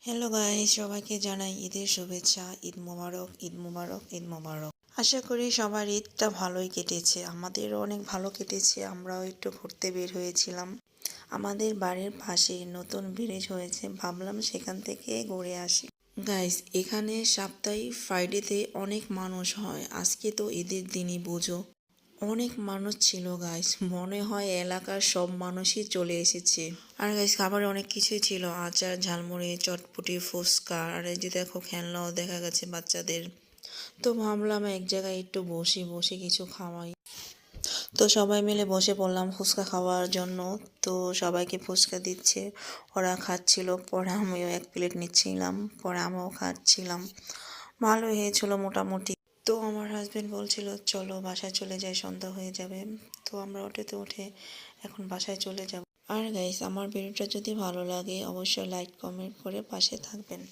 Hello guys, সবাইকে জানাই ঈদের শুভেচ্ছা। ঈদ মোবারক, ঈদ মোবারক, ঈদ মোবারক। আশা করি সবার ঈদটা ভালোই কেটেছে। আমাদেরও অনেক ভালো কেটেছে। আমরাও একটু ঘুরতে বের হয়েছিলাম। আমাদের বাড়ির পাশে নতুন ব্রিজ হয়েছে, ভাবলাম সেখান থেকে ঘুরে আসি। গাইস, এখানে সাপ্তাহিক ফ্রাইডেতে অনেক মানুষ হয়। আজকে তো ঈদের দিনই বুঝো, অনেক মানুষ ছিল গাইস। মনে হয় এলাকার সব মানুষই চলে এসেছে। আর গাইস, খাবারে অনেক কিছুই ছিল, আচার, ঝালমুড়ি, চটপটি, ফুচকা। আর এই যে দেখো, খেলনাও দেখা গেছে বাচ্চাদের। তো ভাবলাম এক জায়গায় একটু বসে বসে কিছু খাওয়াই। তো সবাই মিলে বসে পড়লাম ফুচকা খাওয়ার জন্য। তো সবাইকে ফুচকা দিচ্ছে, ওরা খাচ্ছিল, পরে আমিও এক প্লেট নিচ্ছিলাম, পরে আমিও খাচ্ছিলাম। ভালো হয়েছিল মোটামুটি। তো আমার হাজবেন্ড বলছিল চলো বাসায় চলে যাই, সন্ধ্যা হয়ে যাবে। তো আমরা অটোতে উঠে এখন বাসায় চলে যাব। আর গাইস, আমার ভিডিওটা যদি ভালো লাগে অবশ্যই লাইক কমেন্ট করে পাশে থাকবেন।